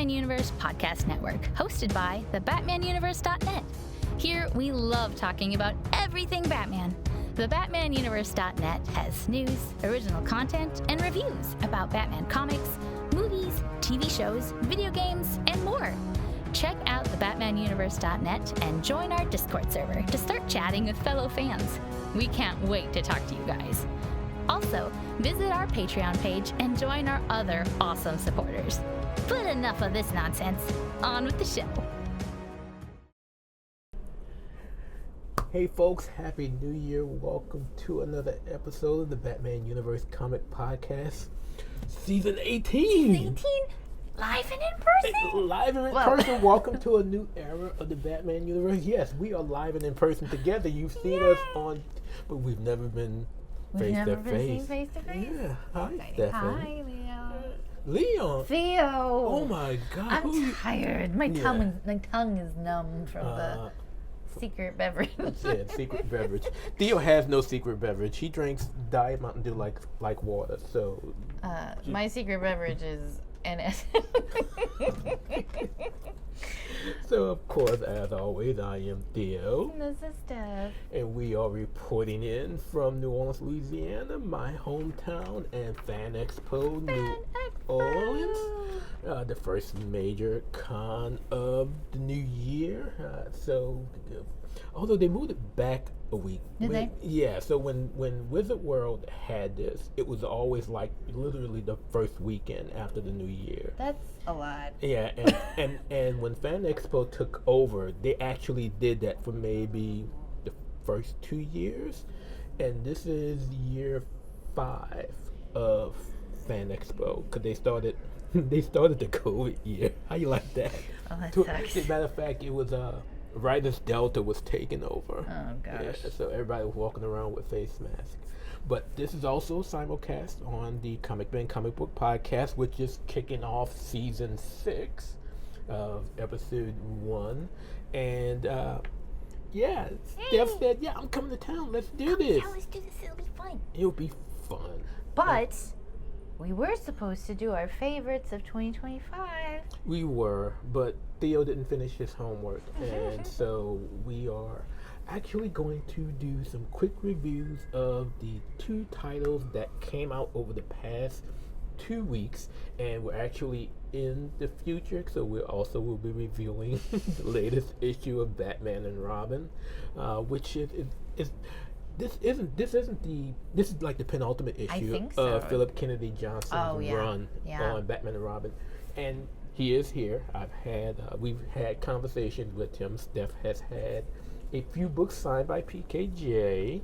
Batman Universe Podcast Network, hosted by the BatmanUniverse.net. Here, we love talking about everything Batman. The BatmanUniverse.net has news, original content, and reviews about Batman comics, movies, TV shows, video games, and more. Check out the BatmanUniverse.net and join our Discord server to start chatting with fellow fans. We can't wait to talk to you guys. Also, visit our Patreon page and join our other awesome supporters. But enough of this nonsense. On with the show. Hey folks, Happy New Year. Welcome to another episode of the Batman Universe Comic Podcast, Season 18. Season 18? Live and in person? Live and in person. Welcome to a new era of the Batman Universe. Yes, we are live and in person together. You've seen us on, but we've never been face to face. Face to face? Yeah. Hi, Steph. Hi, Leo. Leon. Theo. Oh my God. I'm tired. My tongue is numb from the secret beverage. Yeah, secret beverage. Theo has no secret beverage. He drinks Diet Mountain Dew like water. So. My secret beverage is NS. So, of course, as always, I am Theo. This is Steph. And we are reporting in from New Orleans, Louisiana, my hometown, and Fan Expo New Orleans. The first major con of the new year. Although they moved it back a week. Did they? Yeah, so when Wizard World had this, it was always like literally the first weekend after the new year. That's a lot. Yeah, and when Fan Expo took over, they actually did that for maybe the first 2 years. And this is year 5 of Fan Expo, because they started the COVID year. How you like that? Oh, that sucks. As a matter of fact, it was right as Delta was taking over. Oh, gosh. Yeah, so everybody was walking around with face masks. But this is also simulcast on the Comic Man Comic Book Podcast, which is kicking off season 6 of episode 1. And Steph said, "Yeah, I'm coming to town. Let's do this. Yeah, let's do this. It'll be fun." It'll be fun. But we were supposed to do our favorites of 2025. We were, but Theo didn't finish his homework, and so we are actually going to do some quick reviews of the 2 titles that came out over the past 2 weeks, and we're actually in the future, so we also will be reviewing the latest issue of Batman and Robin, which is this is like the penultimate issue of Phillip Kennedy Johnson's run on Batman and Robin, and he is here. We've had conversations with him. Steph has had a few books signed by PKJ,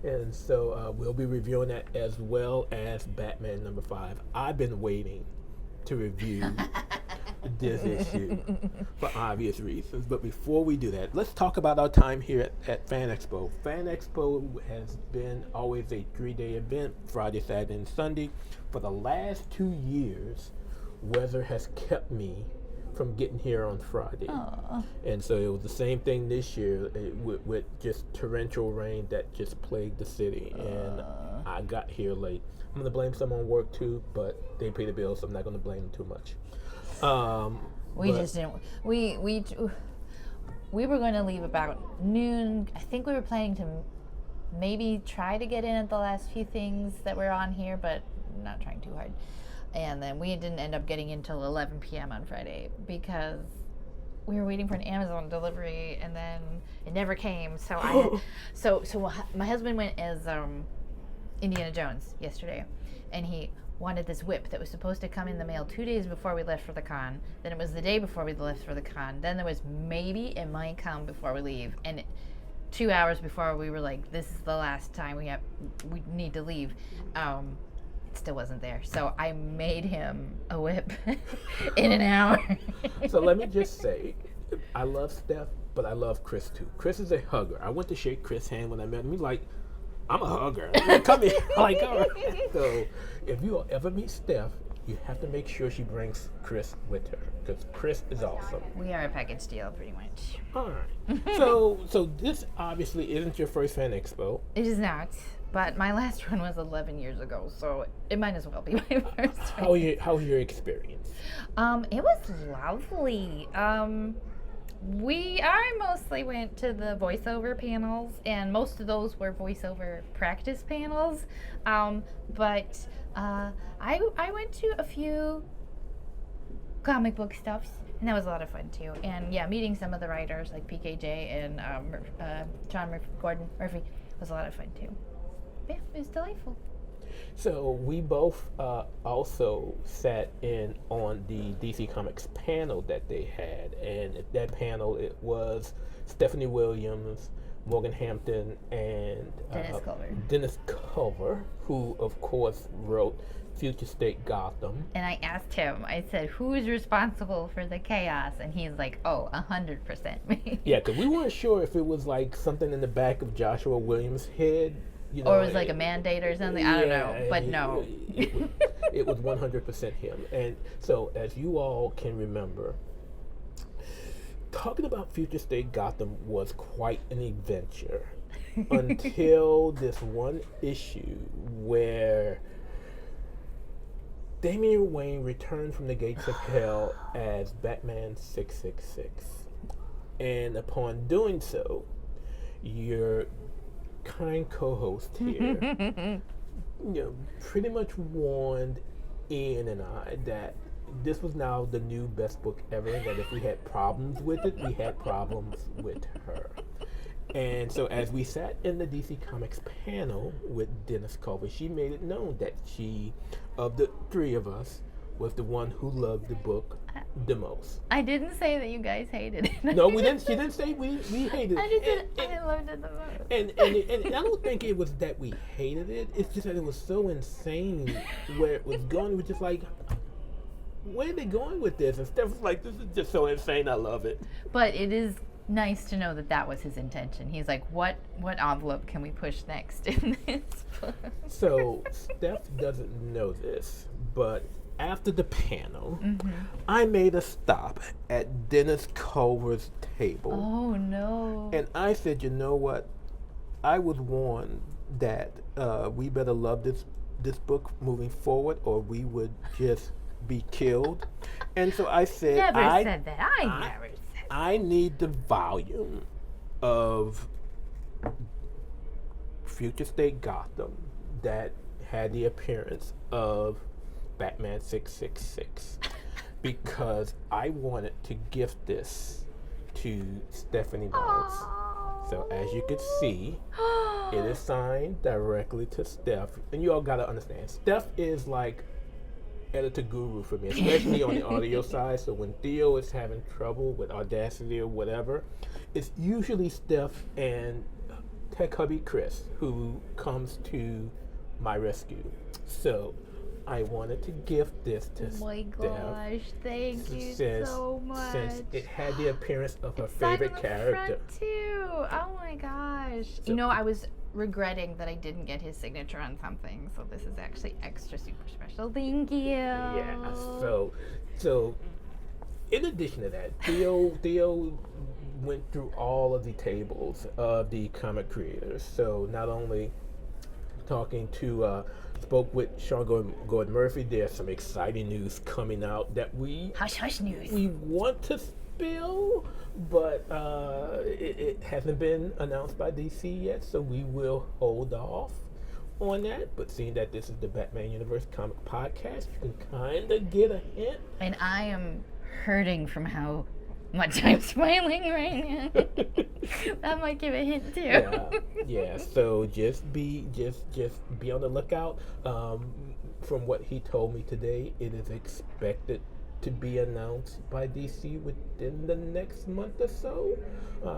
and so we'll be reviewing that as well as Batman number 5. I've been waiting to review this issue for obvious reasons, but before we do that, let's talk about our time here at Fan Expo. Fan Expo has been always a 3-day event, Friday, Saturday, and Sunday. For the last 2 years, weather has kept me from getting here on Friday. Aww. And so it was the same thing this year with just torrential rain that just plagued the city, and I got here late. I'm gonna blame some on work too, but they pay the bills, so I'm not gonna blame them too much. We just didn't. We were going to leave about noon. I think we were planning to maybe try to get in at the last few things that were on here, but not trying too hard. And then we didn't end up getting in till 11 p.m. on Friday because we were waiting for an Amazon delivery, and then it never came. So so my husband went as Indiana Jones yesterday, and he wanted this whip that was supposed to come in the mail 2 days before we left for the con. Then it was the day before we left for the con. Then there was maybe it might come before we leave. And 2 hours before we were like, this is the last time we need to leave. It still wasn't there. So I made him a whip in an hour. So let me just say, I love Steph, but I love Chris too. Chris is a hugger. I went to shake Chris' hand when I met him. He's like, I'm a hugger. Come here. Like, all right. So if you ever meet Steph, you have to make sure she brings Chris with her, because Chris is awesome. We are a package deal, pretty much. All right. So this obviously isn't your first Fan Expo. It is not, but my last one was 11 years ago, so it might as well be my first How was your experience? It was lovely. I mostly went to the voiceover panels, and most of those were voiceover practice panels. But I went to a few comic book stuffs, and that was a lot of fun too. And yeah, meeting some of the writers like PKJ and Gordon Murphy was a lot of fun too. Yeah, it was delightful. So we both also sat in on the DC Comics panel that they had, and at that panel it was Stephanie Williams, Morgan Hampton, and Dennis Culver, who of course wrote Future State Gotham. And I asked him, I said, who is responsible for the chaos? And he's like, 100% me. Yeah, because we weren't sure if it was like something in the back of Joshua Williams' head. Or it was like a mandate or something. I don't know, but no. It was 100% him. And so, as you all can remember, talking about Future State Gotham was quite an adventure until this one issue where Damian Wayne returned from the gates of hell as Batman 666. And upon doing so, your kind co-host here, pretty much warned Ian and I that this was now the new best book ever, that if we had problems with it, we had problems with her. And so as we sat in the DC Comics panel with Dennis Culver, she made it known that she, of the three of us, was the one who loved the book the most. I didn't say that you guys hated it. No, we didn't. She didn't say we hated it. I just said I loved it the most. And I don't think it was that we hated it. It's just that it was so insane where it was going. It was just like, where are they going with this? And Steph was like, this is just so insane. I love it. But it is nice to know that that was his intention. He's like, what envelope can we push next in this book? So Steph doesn't know this, but after the panel, I made a stop at Dennis Culver's table. Oh no. And I said, you know what? I was warned that we better love this book moving forward, or we would just be killed. And so I said, I never said that. I need the volume of Future State Gotham that had the appearance of Batman 666 because I wanted to gift this to Stephanie Mouse. So as you can see, it is signed directly to Steph. And you all gotta understand, Steph is like editor guru for me, especially on the audio side. So when Theo is having trouble with Audacity or whatever, it's usually Steph and Tech Hubby Chris who comes to my rescue. So I wanted to gift this to Steph. Oh my gosh, thank you so much. Since it had the appearance of her favorite character. Front too. Oh my gosh. So, I was regretting that I didn't get his signature on something, so this is actually extra super special. Thank you. Yeah. So in addition to that, Theo went through all of the tables of the comic creators. So not only talking to spoke with Sean Gordon Murphy. There's some exciting news coming out that hush news we want to spill, but it hasn't been announced by DC yet, so we will hold off on that. But seeing that this is the Batman Universe Comic Podcast, you can kind of get a hint. And I am hurting from how much I'm smiling right now. That might give a hint too. Yeah. So just be on the lookout. From what he told me today, it is expected to be announced by DC within the next month or so.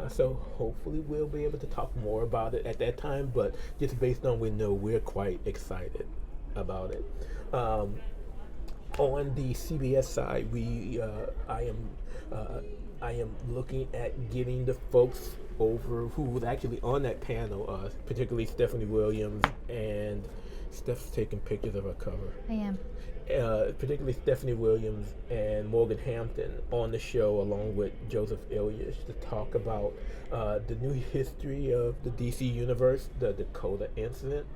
So hopefully we'll be able to talk more about it at that time. But just based on we know, we're quite excited about it. On the CBS side, I am looking at getting the folks over who was actually on that panel, particularly Stephanie Williams and Steph's taking pictures of her cover. I am. Particularly Stephanie Williams and Morgan Hampton on the show, along with Joseph Ilyich, to talk about the new history of the DC universe, the Dakota incident,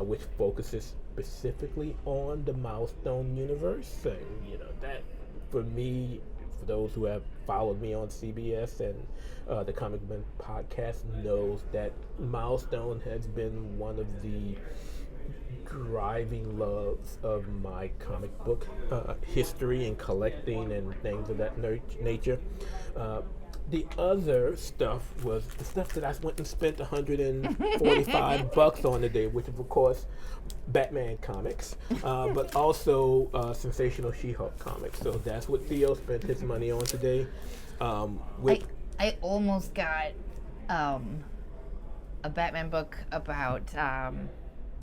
which focuses specifically on the Milestone universe. And that, for me, for those who have followed me on CBS and the Comic Man podcast, knows that Milestone has been one of the driving loves of my comic book history and collecting and things of that nature. The other stuff was the stuff that I went and spent $145 on today, which is of course Batman comics, but also Sensational She-Hulk comics. So that's what Theo spent his money on today. I almost got a Batman book about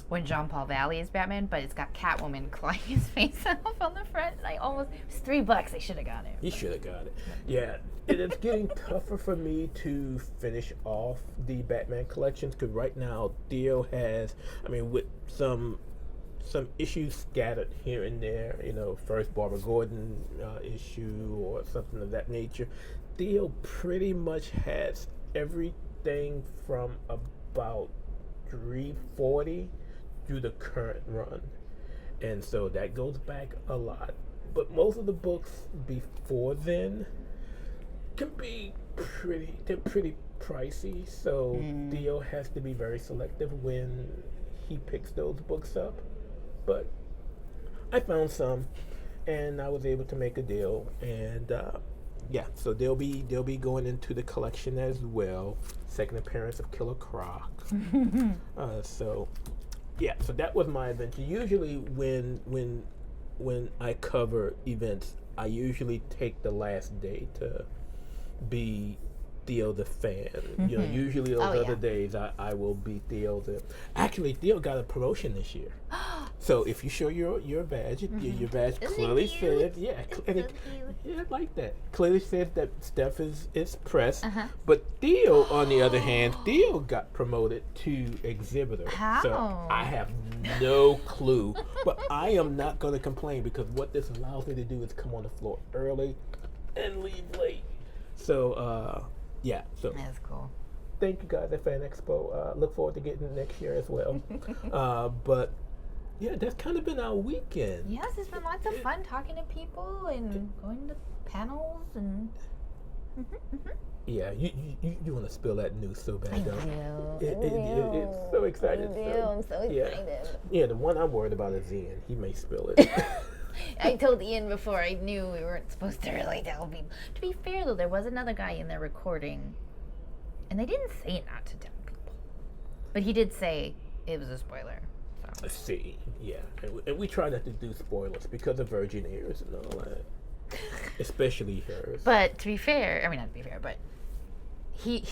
when Jean Paul Valley is Batman, but it's got Catwoman clawing his face off on the front. It was $3. I should have got it. You should have got it. Yeah, it is getting tougher for me to finish off the Batman collections, because right now Theo has, with some issues scattered here and there, first Barbara Gordon issue or something of that nature. Theo pretty much has everything from about 340 through the current run, and so that goes back a lot. But most of the books before then can be pretty pricey, so Theo has to be very selective when he picks those books up. But I found some, and I was able to make a deal, and so they'll be going into the collection as well. Second appearance of Killer Croc. So that was my adventure. Usually when I cover events, I usually take the last day to be Theo the fan. Usually those other days I will be Theo the. Actually, Theo got a promotion this year. So if you show your badge, your badge clearly says, I like that. Clearly says that Steph is press. But Theo, on the other hand, Theo got promoted to exhibitor. How? So I have no clue. But I am not going to complain, because what this allows me to do is come on the floor early and leave late. So, so that's cool. Thank you guys at Fan Expo. Look forward to getting it next year as well. But that's kind of been our weekend. Yes, it's been lots of fun talking to people and going to panels and. Yeah, you want to spill that news so bad, don't you? It's so exciting. I'm so excited. Yeah, the one I'm worried about is Ian. He may spill it. I told Ian before I knew we weren't supposed to really tell people. To be fair, though, there was another guy in there recording, and they didn't say not to tell people. But he did say it was a spoiler. So. Let's see. Yeah, and we try not to do spoilers because of virgin ears and all that. Especially hers. But to be fair, not to be fair, but he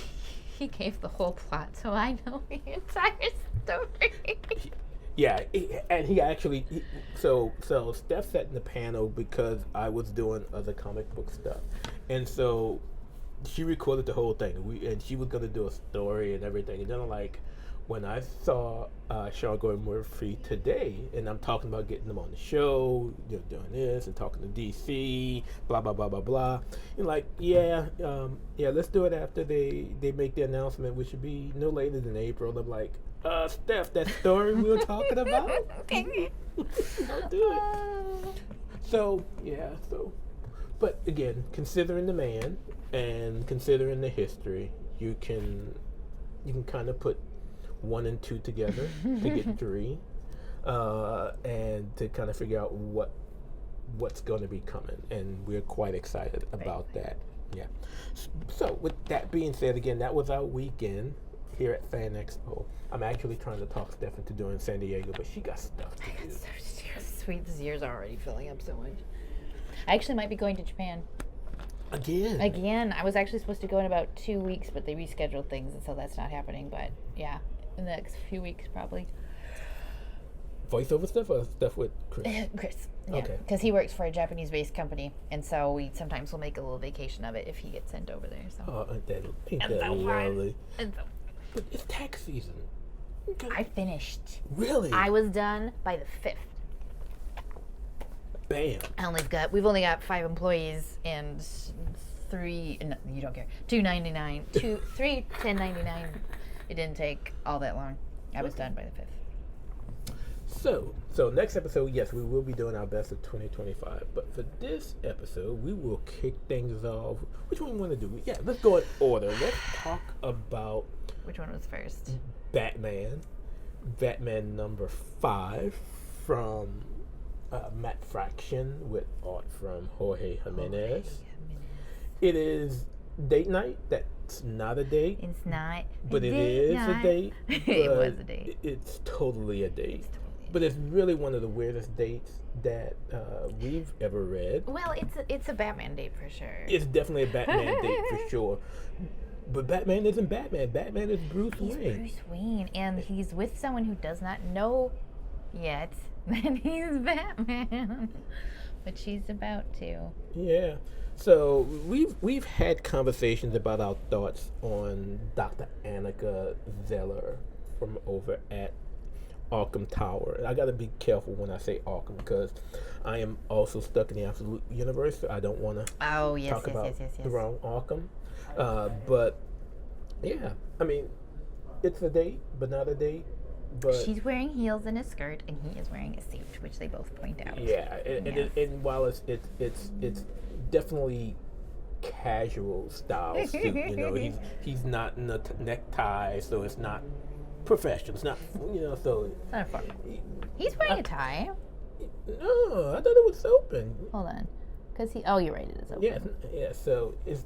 gave the whole plot, so I know the entire story. And he actually, so Steph sat in the panel because I was doing other comic book stuff, and so she recorded the whole thing. And she was gonna do a story and everything. And then when I saw Sean Gordon Murphy today, and I'm talking about getting them on the show, doing this and talking to DC, blah blah blah blah blah, and let's do it after they make the announcement, which should be no later than April. I'm like, Steph, that story we were talking about, don't do it. So, but again, considering the man and considering the history, you can kind of put 1 and 2 together to get 3, and to kind of figure out what's going to be coming, and we're quite excited about that. Yeah. So with that being said, again, that was our weekend here at Fan Expo. I'm actually trying to talk Steph into doing San Diego, but she got stuff to do. Sweet, this year's already filling up so much. I actually might be going to Japan. Again. I was actually supposed to go in about 2 weeks, but they rescheduled things, and so that's not happening. But yeah, in the next few weeks probably. Voiceover stuff or stuff with Chris? Chris. Yeah. Okay. Because he works for a Japanese-based company, and so we sometimes will make a little vacation of it if he gets sent over there. So. Oh, ain't that lovely? And so, But it's tax season. I finished. Really? I was done by the 5th. Bam. We've only got 5 employees and 3. No, you don't care. 2.99. 3 10.99. It didn't take all that long. I was done by the 5th. So next episode, yes, we will be doing our best of 2025. But for this episode, we will kick things off. Which one you want to do? Yeah, let's go in order. Let's talk about. Which one was first? Batman number 5 from Matt Fraction with art from Jorge Jimenez. It is date night. That's not a date. It's not. But it is a date. It was a date. It's totally a date. But it's really one of the weirdest dates that we've ever read. Well, it's a Batman date for sure. It's definitely a Batman date for sure. But Batman isn't Batman. Batman is Bruce Wayne. He's Bruce Wayne, and he's with someone who does not know yet that he's Batman. But she's about to. Yeah. So we've had conversations about our thoughts on Dr. Annika Zeller from over at Arkham Tower. I got to be careful when I say Arkham because I am also stuck in the Absolute Universe. So I don't want to talk about the wrong Arkham. But yeah, I mean, it's a date, but not a date. But she's wearing heels and a skirt, and he is wearing a suit, which they both point out. Yeah, and while it's definitely casual style suit, you know, he's not in a necktie, so it's not professional. It's not, you know, so it's not formal. He's wearing a tie. No, I thought it was open. Hold on, because oh, you're right, it is open. Yeah. So it's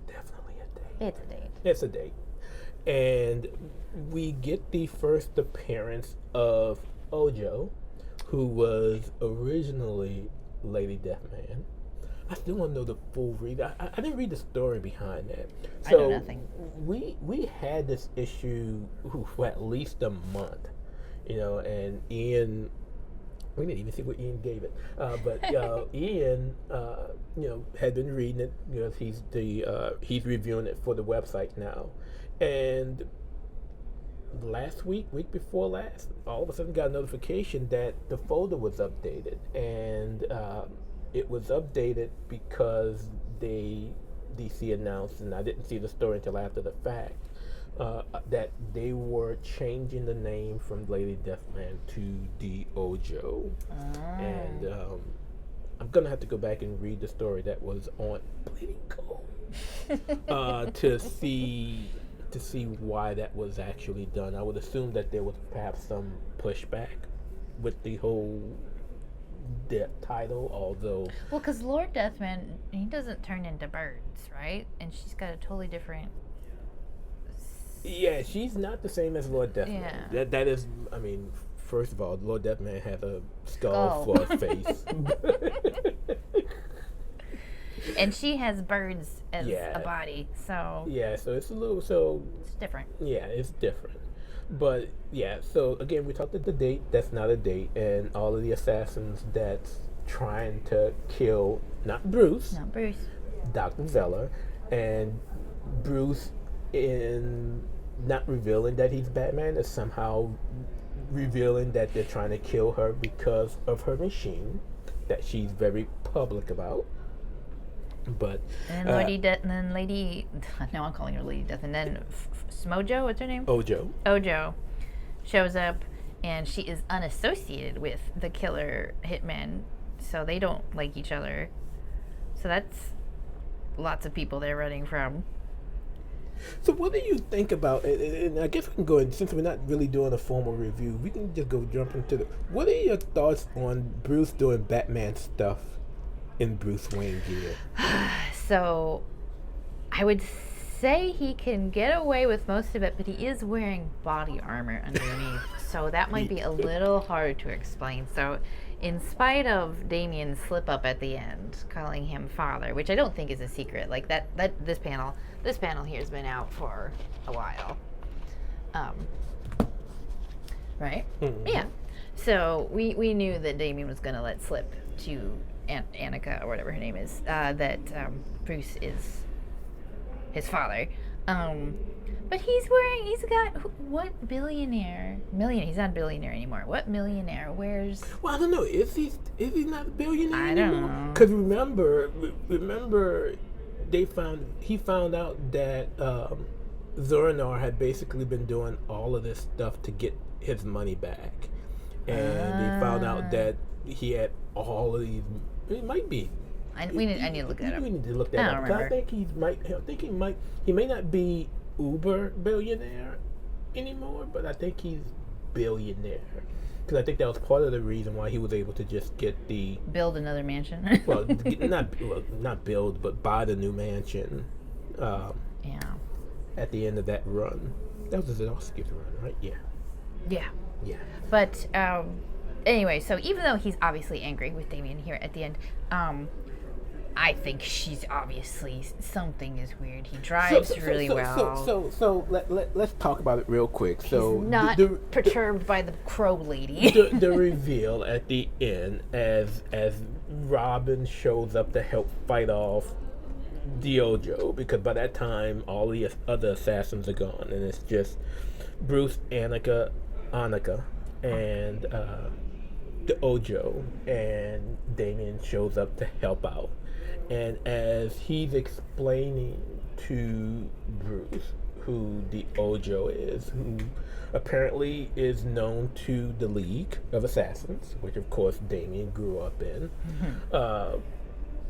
definitely a date. It's a date. It's a date. And we get the first appearance of Ojo, who was originally Lady Deathman. I still want to know the full read. I didn't read the story behind that. So I know nothing. We had this issue for at least a month, you know, and Ian. We didn't even see what Ian gave it, but Ian, you know, had been reading it because he's reviewing it for the website now, and last week before last, all of a sudden got a notification that the folder was updated, and it was updated because DC announced, and I didn't see the story until after the fact. That they were changing the name from Lady Deathman to the Ojo. And I'm going to have to go back and read the story that was on Bleeding Cold to see why that was actually done. I would assume that there was perhaps some pushback with the whole title, although... Well, because Lord Deathman, he doesn't turn into birds, right? And she's got a totally different... Yeah, she's not the same as Lord Deathman. Yeah. That is, I mean, first of all, Lord Deathman has a skull for a face. And she has birds as a body, so... Yeah, so it's a little, it's different. Yeah, it's different. But, yeah, so, again, we talked about the date that's not a date, and all of the assassins that's trying to kill, not Bruce. Dr. Zeller, and Bruce, in not revealing that he's Batman, is somehow revealing that they're trying to kill her because of her machine that she's very public about. But and then Lady, now I'm calling her Lady Death, and then Smojo, what's her name? Ojo shows up, and she is unassociated with the killer hitman, so they don't like each other. So that's lots of people they're running from. So what do you think about it? And I guess we can go in, since we're not really doing a formal review, we can just jump into what are your thoughts on Bruce doing Batman stuff in Bruce Wayne gear? So I would say he can get away with most of it, but he is wearing body armor underneath, so that might be a little hard to explain. So in spite of Damian's slip up at the end, calling him father, which I don't think is a secret, like that this panel here has been out for a while. Right? Mm-hmm. Yeah. So we knew that Damian was going to let slip to Annika, or whatever her name is, that Bruce is his father. But he's got, what billionaire? Millionaire, he's not a billionaire anymore. What millionaire wears? Well, I don't know. Is he not a billionaire anymore? I don't know. Because remember, he found out that Zorinar had basically been doing all of this stuff to get his money back, and he found out that he had all of these. It might be. I need to look that up. We need to look that up. Remember. I think he may not be uber billionaire anymore, but I think he's billionaire. Because I think that was part of the reason why he was able to just build another mansion. not build, but buy the new mansion. Yeah. At the end of that run, that was his Oscar's run, right? Yeah. Yeah. Yeah. But anyway, so even though he's obviously angry with Damien here at the end, I think she's obviously something is weird. He drives really well. So let's talk about it real quick. So he's not perturbed by the crow lady. the reveal at the end as Robin shows up to help fight off Diogo, because by that time all the other assassins are gone, and it's just Bruce, Annika, and the Ojo, and Damien shows up to help out. And as he's explaining to Bruce who the Ojo is, who apparently is known to the League of Assassins, which of course Damien grew up in,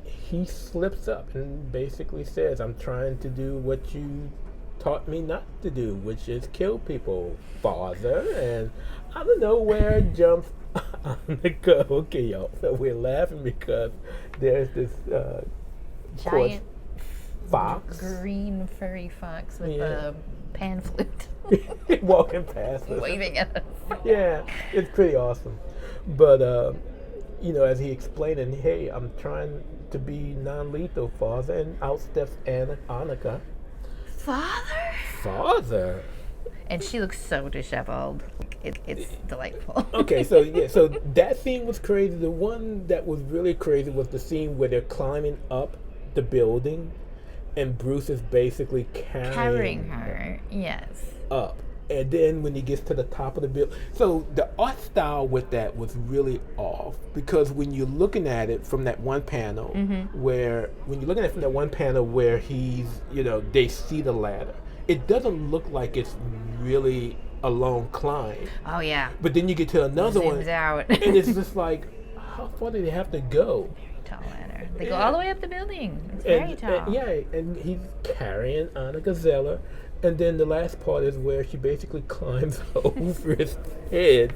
he slips up and basically says, "I'm trying to do what you taught me not to do, which is kill people, father." And out of nowhere jumps Annika. Okay, y'all. So we're laughing because there's this giant fox, green furry fox with a pan flute walking past us, waving at us. Yeah, it's pretty awesome. But as he explained, and hey, I'm trying to be non-lethal, father, and outsteps Annika. Father. And she looks so disheveled. It's delightful. Okay, so that scene was crazy. The one that was really crazy was the scene where they're climbing up the building, and Bruce is basically carrying her. Yes. Up. And then when he gets to the top of the building, so the art style with that was really off, because when you're looking at it from that one panel, where he's, they see the ladder, it doesn't look like it's really a long climb. Oh yeah. But then you get to another one, out. And it's just like, how far do they have to go? Very tall ladder. They go all the way up the building. It's very tall. And he's carrying Annika Zeller. And then the last part is where she basically climbs over his head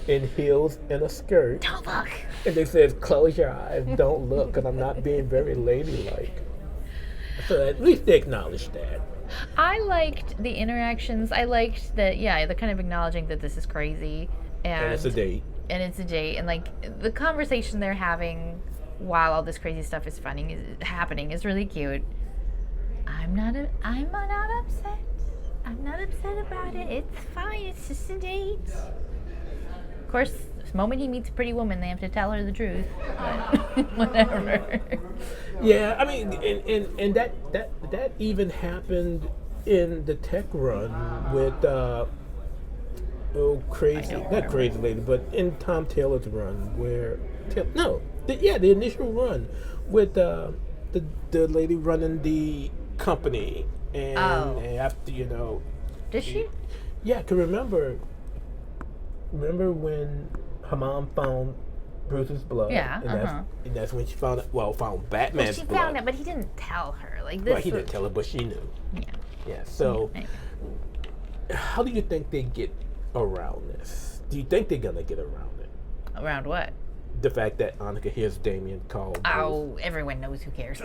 in heels and a skirt. Don't look. And they says, "Close your eyes, don't look," because I'm not being very ladylike. So at least they acknowledged that. I liked the interactions. I liked that, they're kind of acknowledging that this is crazy. And it's a date. And like the conversation they're having while all this crazy stuff is happening is really cute. I'm not upset. I'm not upset about it. It's fine. It's just a date. Of course, the moment he meets a pretty woman, they have to tell her the truth. But whatever. Yeah, I mean, and that even happened in the tech run with not crazy lady, but in Tom Taylor's run the initial run with the lady running the company. And after, Does she? Yeah, cause remember when her mom found Bruce's blood? Yeah, and that's when she found Batman's blood. She found it, but he didn't tell her. Like this. Well, he didn't tell her, but she knew. Yeah. Yeah. So, anyway. How do you think they get around this? Do you think they're gonna get around it? Around what? The fact that Annika hears Damien call Bruce. Oh, everyone knows. Who cares?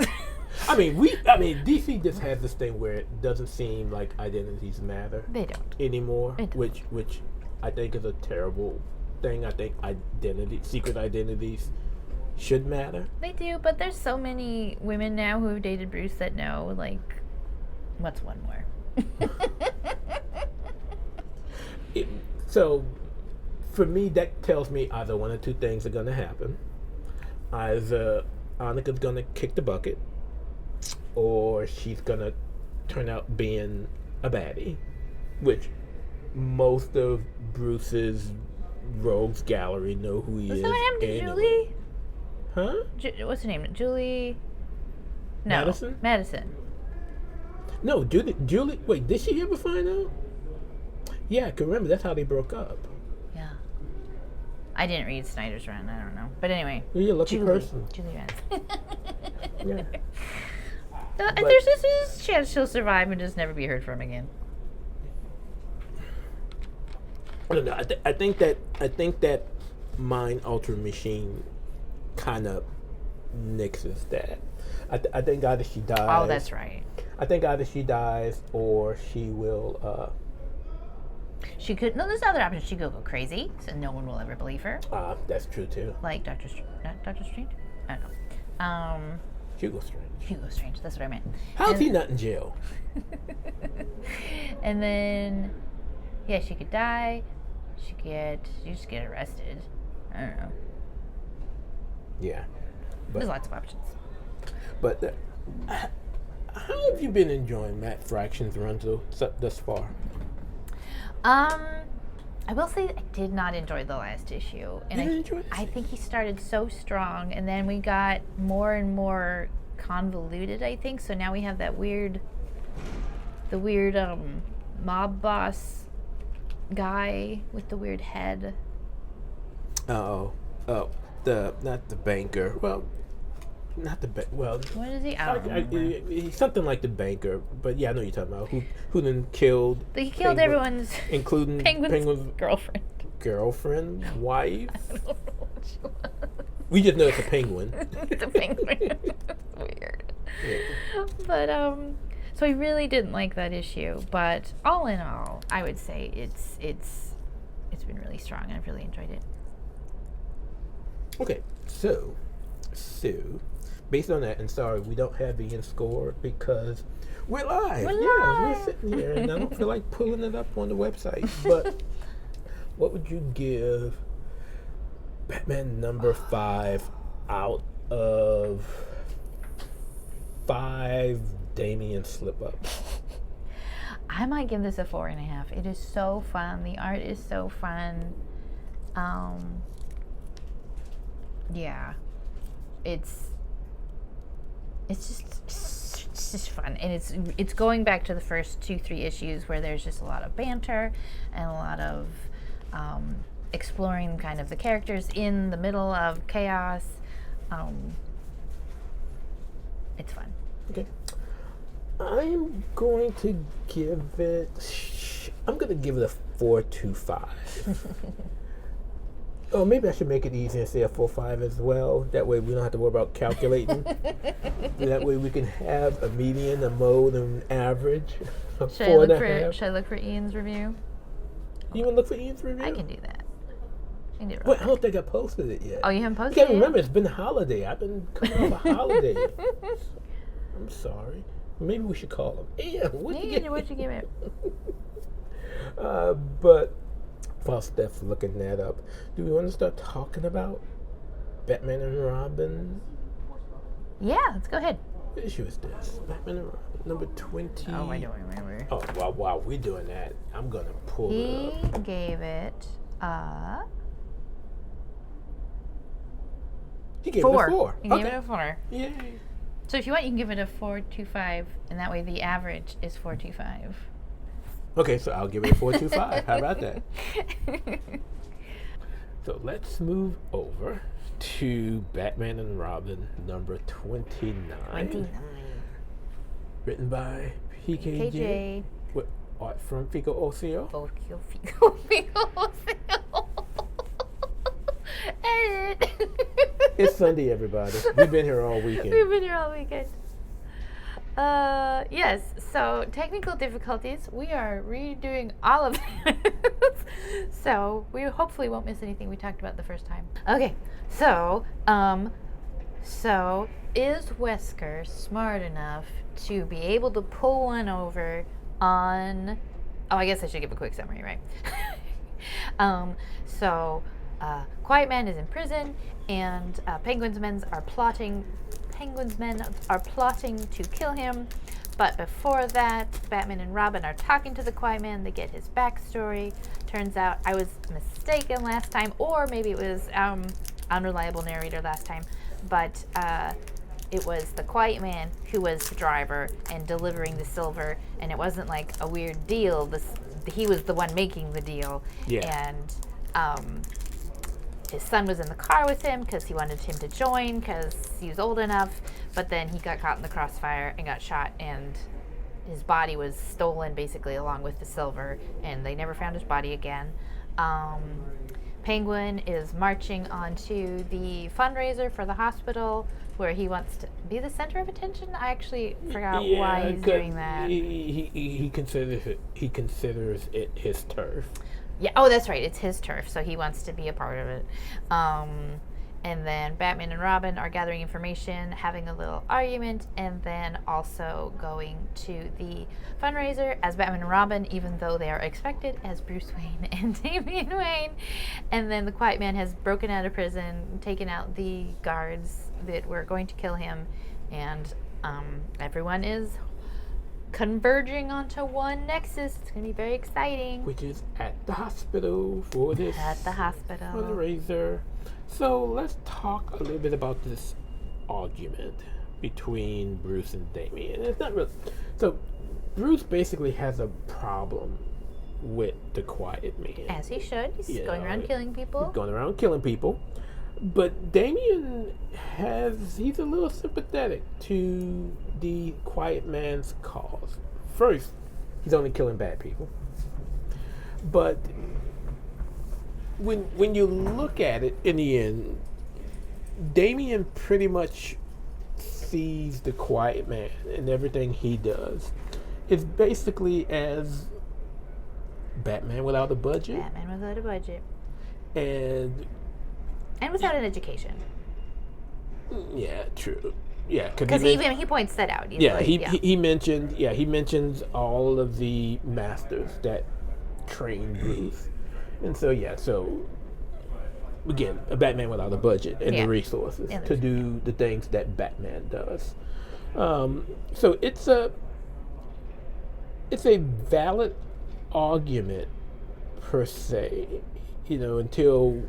I mean, DC just has this thing where it doesn't seem like identities matter. They don't anymore, which I think is a terrible thing. I think secret identities should matter. They do, but there's so many women now who have dated Bruce that know, like, what's one more? So, for me, that tells me either one or two things are going to happen. Either Annika's going to kick the bucket, or she's going to turn out being a baddie, which most of Bruce's rogues gallery know who he is. Was that him? Anyway. Julie? Huh? What's her name? Julie? No. Madison. No, Julie. Wait, did she ever find out? Yeah, I can remember. That's how they broke up. Yeah. I didn't read Snyder's Run. I don't know. But anyway. You're a lucky person. Julie Madison. Yeah. There's a chance she'll survive and just never be heard from again. I don't know. I think that Mind Ultra Machine kind of nixes that. I think either she dies. Oh, that's right. I think either she dies or she will. She could. No, there's another option. She could go crazy, so no one will ever believe her. That's true too. Like Doctor Strange. I don't know. Hugo Strange. Hugo Strange. That's what I meant. How's he not in jail? And then, yeah, she could die. She just get arrested. I don't know. Yeah. There's lots of options. But how have you been enjoying Matt Fraction's run thus far? I will say I did not enjoy the last issue, and I think he started so strong, and then we got more and more convoluted. I think so. Now we have that weird mob boss guy with the weird head. Not the banker. Well, not the well. What is he? I don't remember. He's something like the banker, but yeah, I know what you're talking about. Who then killed? He killed everyone's, including Penguin's girlfriend, wife. I don't know what she was. We just know it's a penguin. The penguin. Weird. Yeah. But so I really didn't like that issue. But all in all, I would say it's been really strong, and I've really enjoyed it. Okay, so based on that, and sorry, we don't have the end score because we're live. We're sitting here, and I don't feel like pulling it up on the website. But what would you give Batman number 5 out of 5 Damian slip-ups? I might give this a 4.5. It is so fun. The art is so fun. Yeah, it's just fun, and it's going back to the first 2-3 issues where there's just a lot of banter and a lot of exploring kind of the characters in the middle of chaos. It's fun. Okay, I'm going to give it a 4.25. Oh, maybe I should make it easy and say a 4.5 as well. That way we don't have to worry about calculating. That way we can have a median, a mode, and an average. Should I look for Ian's review? You want to look for Ian's review? I can do that. Wait, I don't think I posted it yet. Oh, you haven't posted it? You gotta remember, it's been a holiday. I've been coming off a holiday. I'm sorry. Maybe we should call him. Ian, what'd you give it? But while Steph's looking that up, do we want to start talking about Batman and Robin? Yeah, let's go ahead. What issue is this? Batman and Robin, number 20. Oh, I don't remember. Oh, while we're doing that, I'm going to pull it up. He gave it a... He gave it a 4. He gave it a 4. Yay. So if you want, you can give it a 4.25, and that way the average is 4.25. Okay, so I'll give it a 4.25. How about that? So let's move over to Batman and Robin number 29. Written by PKJ. With art from Fico Ocio. Edit. It's Sunday, everybody. We've been here all weekend. Yes, so technical difficulties. We are redoing all of this. So we hopefully won't miss anything we talked about the first time. Okay, so is Wesker smart enough to be able to pull one over on... Oh, I guess I should give a quick summary, right? Quiet Man is in prison, and Penguin's men are plotting to kill him, But before that, Batman and Robin are talking to the Quiet Man. They get his backstory. Turns out I was mistaken last time, or maybe it was unreliable narrator last time, but it was the Quiet Man who was the driver and delivering the silver, and it wasn't like a weird deal. He was the one making the deal. Yeah. And his son was in the car with him because he wanted him to join because he was old enough, but then he got caught in the crossfire and got shot, and his body was stolen basically along with the silver, and they never found his body again. Penguin is marching onto the fundraiser for the hospital where he wants to be the center of attention. I actually forgot why he's doing that. He considers it his turf. Yeah. Oh, that's right. It's his turf, so he wants to be a part of it. And then Batman and Robin are gathering information, having a little argument, and then also going to the fundraiser as Batman and Robin, even though they are expected as Bruce Wayne and Damian Wayne. And then the Quiet Man has broken out of prison, taken out the guards that were going to kill him, and everyone is converging onto one nexus. It's going to be very exciting. Which is at the hospital for this fundraiser. So let's talk a little bit about this argument between Bruce and Damian. It's not really. So Bruce basically has a problem with the Quiet Man. As he should. He's going around killing people. He's going around killing people. But Damian he's a little sympathetic to the Quiet Man's cause. First, he's only killing bad people. But when you look at it in the end, Damian pretty much sees the Quiet Man and everything he does is basically as Batman without a budget. Batman without a budget. And without an education. Yeah, true. Yeah, because he points that out. He mentions all of the masters that trained Bruce. And so again, a Batman without a budget and the resources to do the things that Batman does. So it's a valid argument per se, until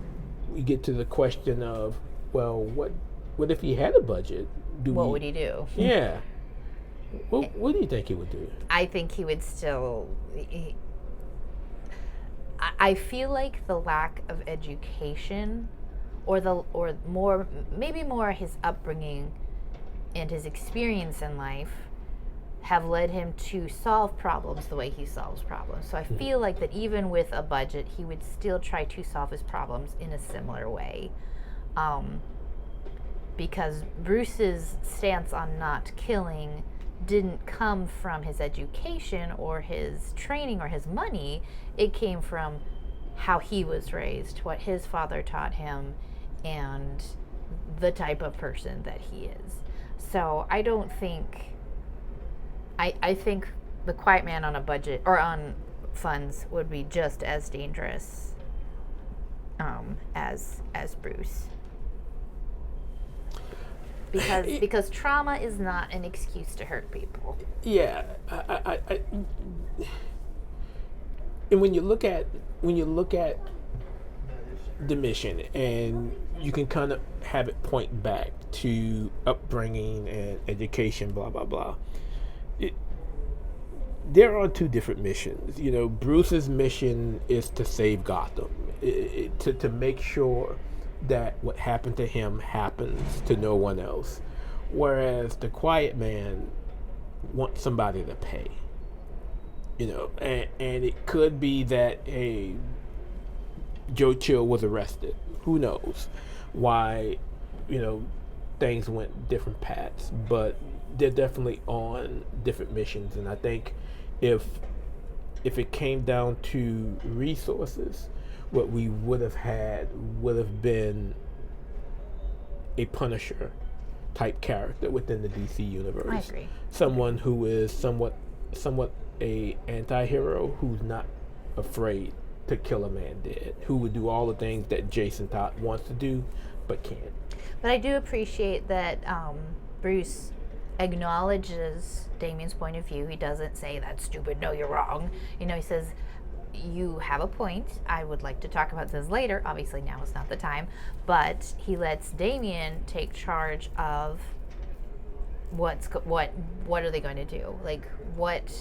we get to the question of, well, what if he had a budget? What would he do? Yeah. What do you think he would do? I think he would still. I feel like the lack of education, or maybe more his upbringing and his experience in life, have led him to solve problems the way he solves problems. So I feel like that even with a budget, he would still try to solve his problems in a similar way. Because Bruce's stance on not killing didn't come from his education or his training or his money. It came from how he was raised, what his father taught him, and the type of person that he is. So I don't think... I think the Quiet Man on a budget or on funds would be just as dangerous as Bruce. Because trauma is not an excuse to hurt people. Yeah, and when you look at the mission, and you can kind of have it point back to upbringing and education, blah blah blah. There are two different missions. Bruce's mission is to save Gotham, to make sure that what happened to him happens to no one else. Whereas the Quiet Man wants somebody to pay. And it could be that Joe Chill was arrested. Who knows why, things went different paths, but they're definitely on different missions. And I think if it came down to resources, what we would have been a Punisher type character within the DC universe. I agree. Someone who is somewhat a anti-hero who's not afraid to kill a man dead, who would do all the things that Jason Todd wants to do but can't. But I do appreciate that Bruce acknowledges Damien's point of view. He doesn't say, that's stupid, no, you're wrong. You know, he says, you have a point. I would like to talk about this later. Obviously, now is not the time. But he lets Damien take charge of what are they going to do? Like, what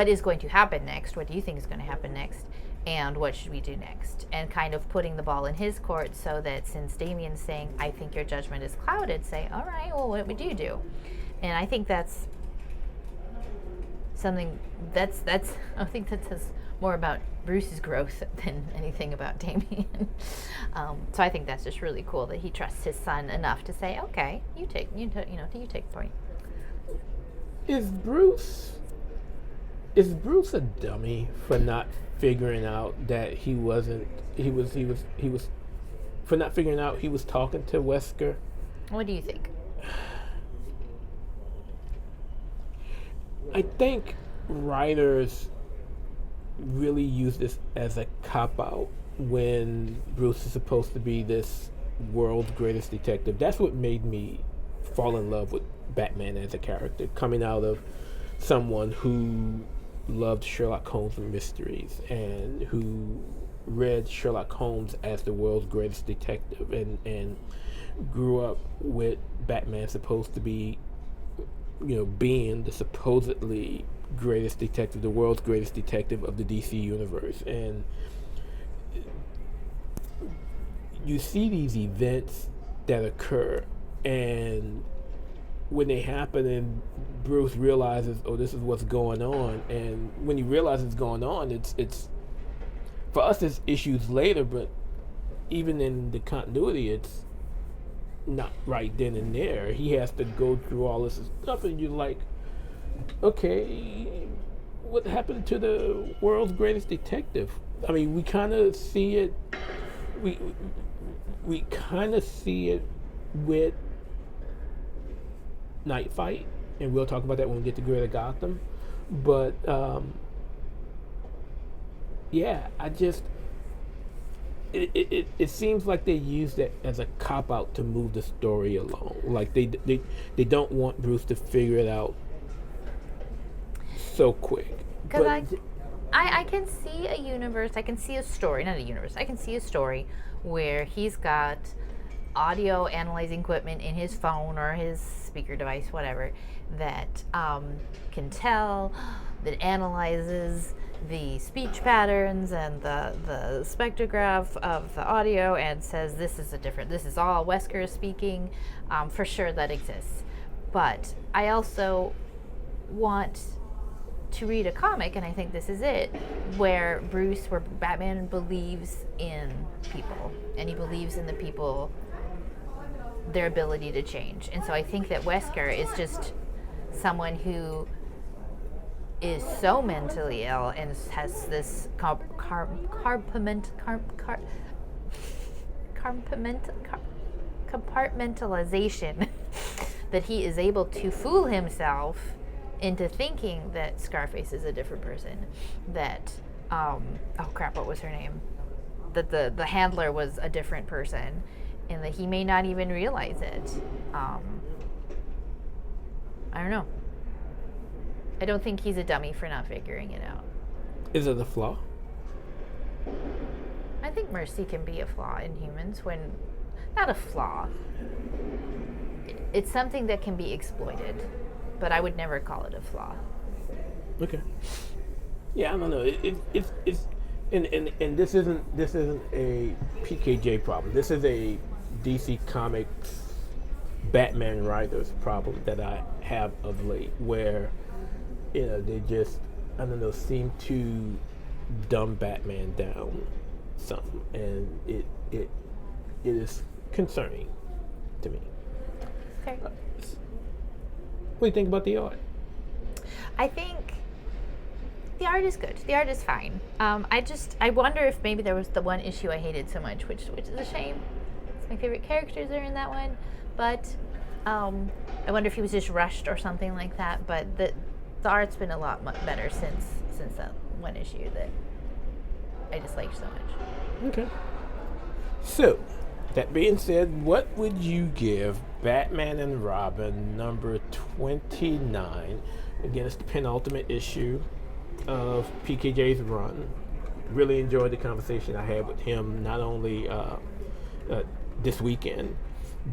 is going to happen next? What do you think is going to happen next? And what should we do next? And kind of putting the ball in his court so that since Damien's saying, I think your judgment is clouded, say, all right, well, what would you do? And I think that's something I think that says more about Bruce's growth than anything about Damien. So I think that's just really cool that he trusts his son enough to say, okay, you take point. Is Bruce a dummy for not figuring out that he was talking to Wesker? What do you think? I think writers really use this as a cop-out when Bruce is supposed to be this world's greatest detective. That's what made me fall in love with Batman as a character, coming out of someone who loved Sherlock Holmes mysteries and who read Sherlock Holmes as the world's greatest detective and grew up with Batman supposed to be, being the supposedly greatest detective, the world's greatest detective of the DC universe. And you see these events that occur, and when they happen and Bruce realizes, oh, this is what's going on, and when he realizes it's going on, it's for us it's issues later, but even in the continuity, it's not right then and there. He has to go through all this stuff, and you're like, okay, what happened to the world's greatest detective? I mean, we kind of see it. We kind of see it with Night Fight, and we'll talk about that when we get to Greater Gotham. But I just it seems like they use that as a cop out to move the story along. Like they don't want Bruce to figure it out so quick. Because I can see a universe. I can see a story, not a universe. I can see a story where he's got audio analyzing equipment in his phone or his speaker device, whatever, that can tell, that analyzes the speech patterns and the spectrograph of the audio and says this is all Wesker speaking. For sure that exists. But I also want to read a comic, and I think this is it, where Batman believes in people, and he believes in the people, their ability to change. And so I think that Wesker is just someone who is so mentally ill and has this compartmentalization that he is able to fool himself into thinking that Scarface is a different person, that what was her name, that the handler was a different person, and that he may not even realize it. I don't know. I don't think he's a dummy for not figuring it out. Is it a flaw? I think mercy can be a flaw in humans not a flaw. It's something that can be exploited, but I would never call it a flaw. Okay. Yeah, I don't know. It's and this isn't a PKJ problem. This is a DC Comics Batman writers problem that I have of late, where they just, I don't know, seem to dumb Batman down some, and it is concerning to me. Okay. What do you think about the art? I think the art is good. The art is fine. I wonder if maybe there was the one issue I hated so much, which is a shame. My favorite characters are in that one, but I wonder if he was just rushed or something like that. But the art's been a lot better since that one issue that I disliked so much. Okay. So, That being said, what would you give Batman and Robin number 29? Again, it's the penultimate issue of PKJ's run. Really enjoyed the conversation I had with him, not only this weekend,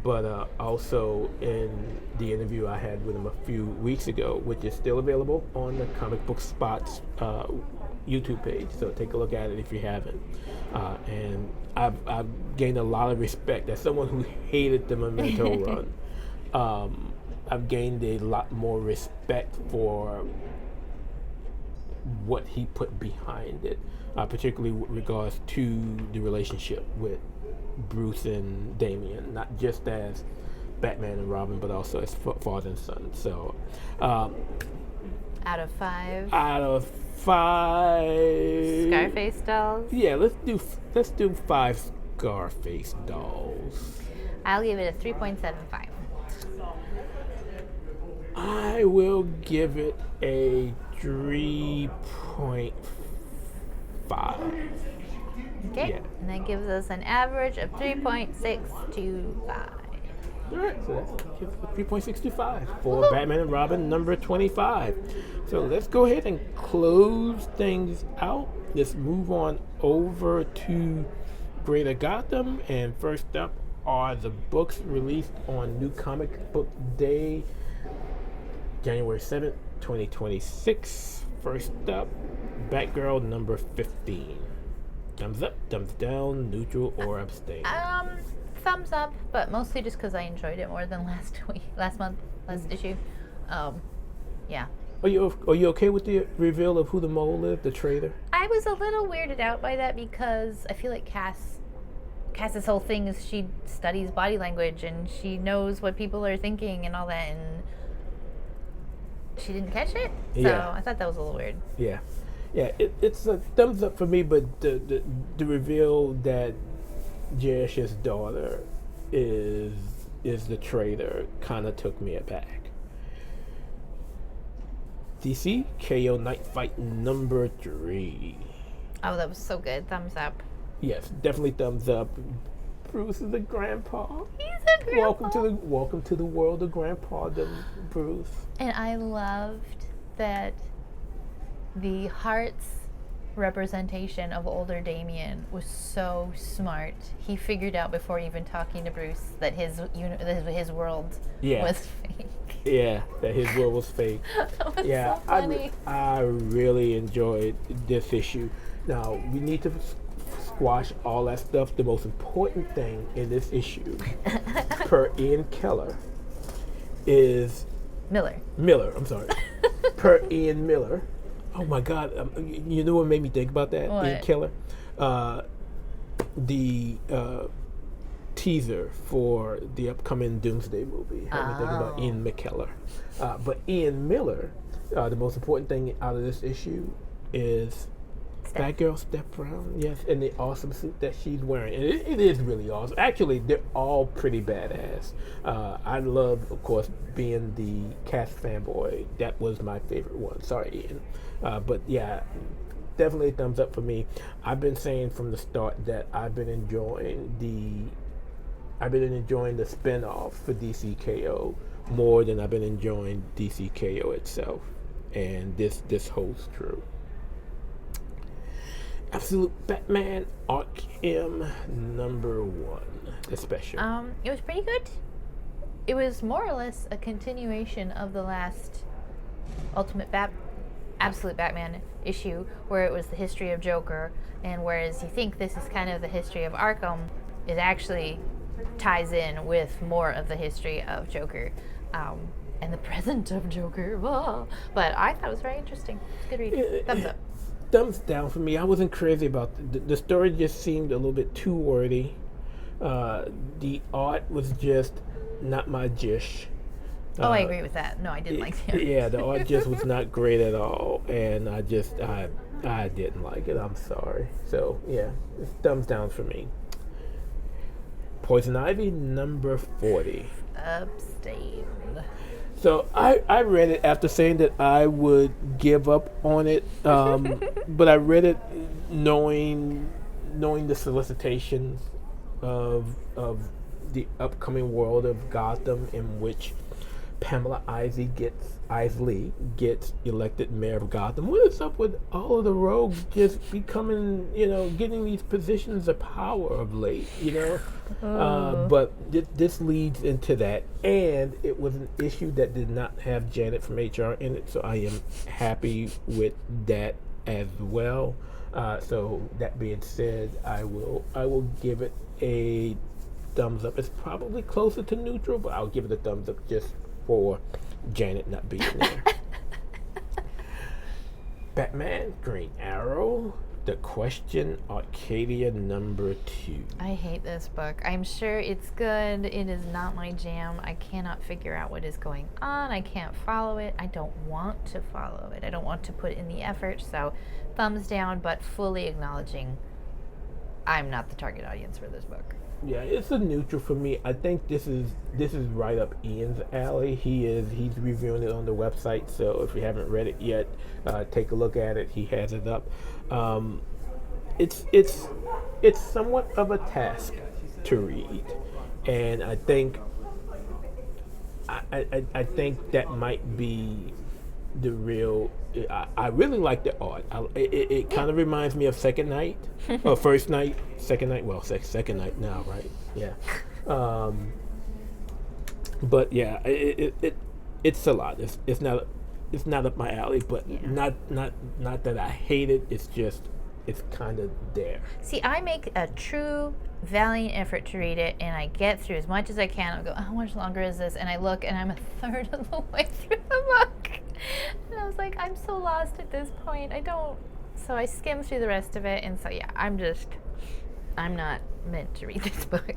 but also in the interview I had with him a few weeks ago, which is still available on the Comic Book Spots YouTube page. So take a look at it if you haven't. And I've gained a lot of respect as someone who hated the Memento run. I've gained a lot more respect for what he put behind it, particularly with regards to the relationship with Bruce and Damian, not just as Batman and Robin, but also as father and son. So, out of 5. Out of 5. Scarface dolls. Yeah, let's do 5 Scarface dolls. I'll give it a 3.75. I will give it a 3.5. Okay, Yeah. and that gives us an average of 3.625. Alright, so that's 3.625 for Batman and Robin number 25. So let's go ahead and close things out. Let's move on over to Greater Gotham. And first up are the books released on New Comic Book Day, January 7th, 2026. First up, Batgirl number 15. Thumbs up, thumbs down, neutral, or abstain. Thumbs up, but mostly just because I enjoyed it more than last issue. Yeah. Are you okay with the reveal of who the mole is, the traitor? I was a little weirded out by that because I feel like Cass's whole thing is she studies body language and she knows what people are thinking and all that, and she didn't catch it. So Yeah. I thought that was a little weird. Yeah. Yeah, it's a thumbs up for me, but the reveal that Jash's daughter is the traitor kind of took me aback. DC KO Night Fight number 3. Oh, that was so good. Thumbs up. Yes, definitely thumbs up. Bruce is a grandpa. He's a grandpa. Welcome to the world of Grandpa Bruce. And I loved that the Heart's representation of older Damian was so smart. He figured out before even talking to Bruce that his world was fake. Yeah, that his world was fake. That was so funny. I really enjoyed this issue. Now, we need to squash all that stuff. The most important thing in this issue, per Ian Keller, is... Miller, I'm sorry. Per Ian Miller. Oh my God! You know what made me think about that? What? Ian Keller, the teaser for the upcoming Doomsday movie had me thinking about Ian McKellar. But Ian Miller, the most important thing out of this issue is Batgirl Steph Brown. Yes, and the awesome suit that she's wearing. And it is really awesome. Actually, they're all pretty badass. I love, of course, being the Cass fanboy. That was my favorite one. Sorry, Ian. But yeah, definitely a thumbs up for me. I've been saying from the start that I've been enjoying the spin-off for DCKO more than I've been enjoying DCKO itself, and this holds true. Absolute Batman Arkham number 1, the special. It was pretty good. It was more or less a continuation of the last Absolute Batman issue, where it was the history of Joker, and whereas you think this is kind of the history of Arkham, it actually ties in with more of the history of Joker, and the present of Joker. But I thought it was very interesting. It's a good read. Thumbs up. Thumbs down for me. I wasn't crazy about the story. Just seemed a little bit too wordy. The art was just not my dish. I agree with that. No, I didn't like the art. Yeah, the art just was not great at all, and I didn't like it. I'm sorry. So yeah, thumbs down for me. Poison Ivy number 40. Abstain. So I read it after saying that I would give up on it, but I read it knowing the solicitations of the upcoming world of Gotham, in which Pamela Isley gets elected mayor of Gotham. What is up with all of the rogues just becoming, getting these positions of power of late, But this leads into that, and it was an issue that did not have Janet from HR in it, so I am happy with that as well. So that being said, I will give it a thumbs up. It's probably closer to neutral, but I'll give it a thumbs up just for Janet not being there. Batman, Green Arrow, The Question, Arcadia #2. I hate this book. I'm sure it's good. It is not my jam. I cannot figure out what is going on. I can't follow it. I don't want to follow it. I don't want to put in the effort. So thumbs down, but fully acknowledging I'm not the target audience for this book. Yeah, it's a neutral for me. I think this is right up Ian's alley. He's reviewing it on the website, so if you haven't read it yet, take a look at it. He has it up. It's somewhat of a task to read, and I think I think that might be the real. I really like the art. It kind of reminds me of Second Night, or First Night, Second Night. Well, Second Night now, right? Yeah. But yeah, it's a lot. It's not up my alley, but not that I hate it. It's just it's kind of there. See, I make a true valiant effort to read it, and I get through as much as I can. I'll go, how much longer is this? And I look, and I'm a third of the way through the book. And I was like, I'm so lost at this point. So I skim through the rest of it, and so yeah, I'm not meant to read this book.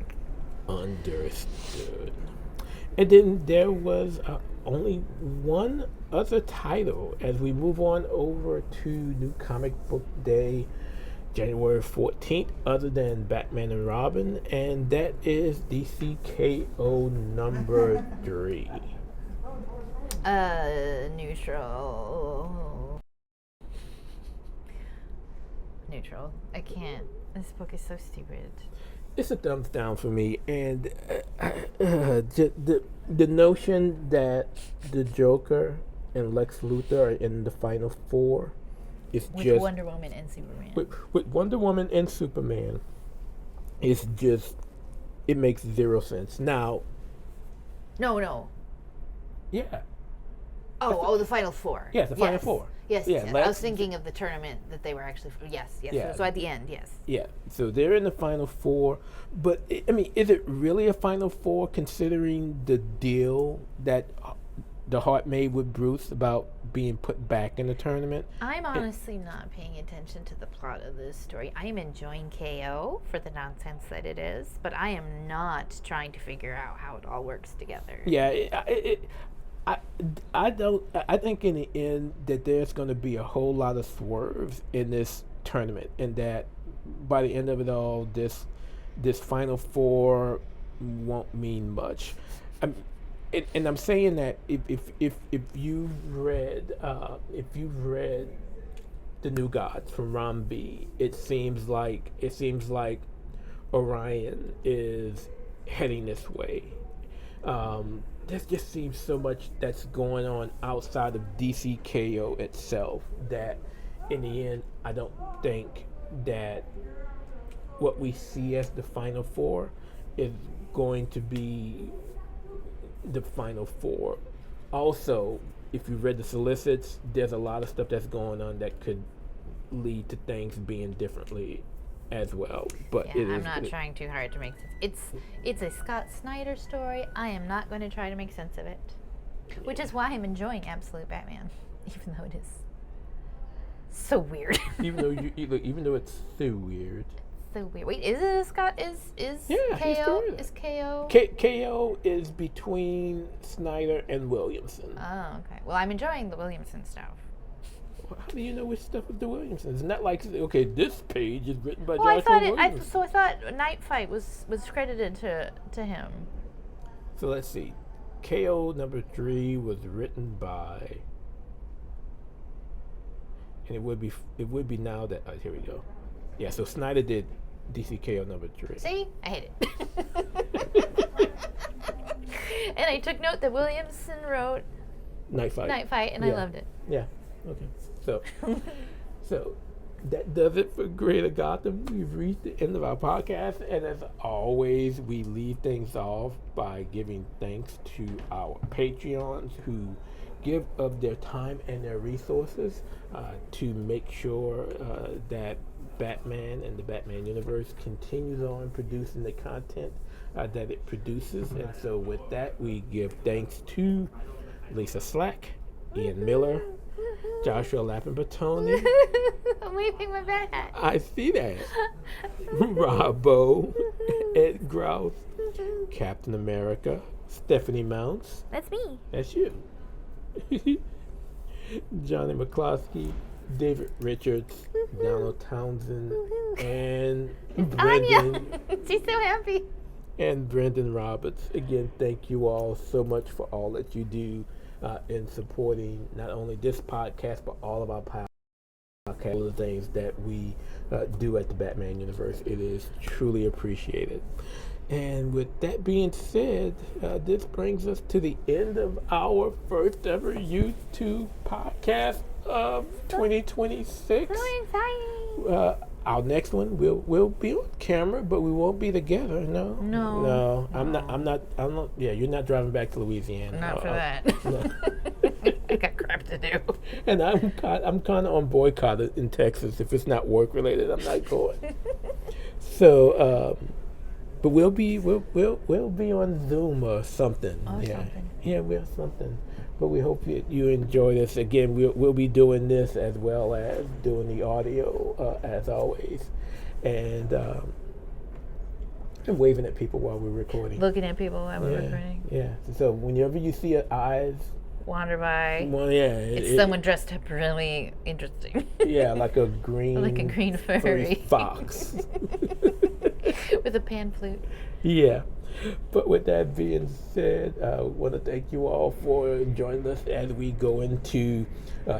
Understood. And then there was only one other title as we move on over to New Comic Book Day, January 14th, other than Batman and Robin, and that is DCKO #3. Neutral. I can't. This book is so stupid. It's a thumbs down for me, and the notion that the Joker and Lex Luthor are in the final four is with just Wonder Woman and Superman. With Wonder Woman and Superman, it's just it makes zero sense. Now, no. Yeah. Oh, the final four. Yes, the final four. Yes, Yeah, yes. I was thinking of the tournament that they were actually. Yes. Yeah. So at the end, yes. Yeah, so they're in the final four, but I mean, is it really a final four considering the deal that the Heart made with Bruce about being put back in the tournament? I'm honestly not paying attention to the plot of this story. I am enjoying KO for the nonsense that it is, but I am not trying to figure out how it all works together. Yeah, I don't. I think in the end that there's going to be a whole lot of swerves in this tournament, and that by the end of it all, this final four won't mean much. And I'm saying that if you've read The New Gods from Ron B, it seems like Orion is heading this way. There just seems so much that's going on outside of DCKO itself that in the end I don't think that what we see as the final four is going to be the final four. Also, if you read the solicits, there's a lot of stuff that's going on that could lead to things being differently as well. But yeah, I'm not trying too hard to make sense. It's a Scott Snyder story. I am not going to try to make sense of it, which is why I'm enjoying Absolute Batman, even though it is so weird. even though it's so weird. So weird. Wait, is it a Scott? Is KO? Is KO? KO is between Snyder and Williamson. Oh, okay. Well, I'm enjoying the Williamson stuff. How do you know which stuff is the Williamsons? It's not like, okay, this page is written by Joshua Williamson. I thought Night Fight was credited to him. So let's see. KO #3 was written by, and it would be now that here we go. Yeah, so Snyder did DCKO number 3. See? I hate it. And I took note that Williamson wrote Night Fight, and I loved it. Yeah. Okay. So that does it for Greater Gotham. We've reached the end of our podcast, and as always, we leave things off by giving thanks to our Patreons who give of their time and their resources to make sure that Batman and the Batman universe continues on producing the content that it produces. And so with that, we give thanks to Lisa Slack, Ian Miller, Joshua Lappin-Bertoni. I'm waving my bat. I see that. Robbo, Ed Grouse, Captain America, Stephanie Mounts. That's me. That's you. Johnny McCloskey, David Richards, Donald Townsend, and Brendan. Anya. She's so happy. And Brendan Roberts. Again, thank you all so much for all that you do in supporting not only this podcast, but all of our podcasts, all the things that we do at the Batman universe. It is truly appreciated. And with that being said, this brings us to the end of our first ever YouTube podcast of 2026. Really exciting. Our next one will be on camera, but we won't be together. No. I'm not. Yeah, you're not driving back to Louisiana. Not for that. No. I got crap to do. And I'm kind of on boycott in Texas. If it's not work related, I'm not going. So, but we'll be on Zoom or something. Something. Yeah, we'll something. But we hope you enjoy this. Again, we'll be doing this as well as doing the audio as always, and waving at people while we're recording. Looking at people while we're recording. Yeah. So whenever you see eyes wander by, it's someone dressed up really interesting. Yeah, like a green furry fox with a pan flute. Yeah. But with that being said, I want to thank you all for joining us as we go into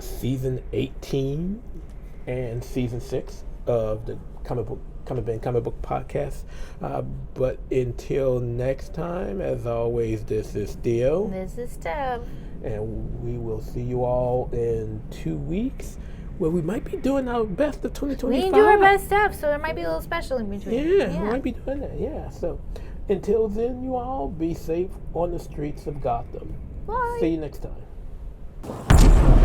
season 18 and season 6 of the Comic Book Podcast. But until next time, as always, this is Theo. This is Steph. And we will see you all in 2 weeks, where we might be doing our best of 2025. We do our best stuff, so it might be a little special in between. Yeah, we might be doing that. Yeah, so until then, you all be safe on the streets of Gotham. Bye. See you next time.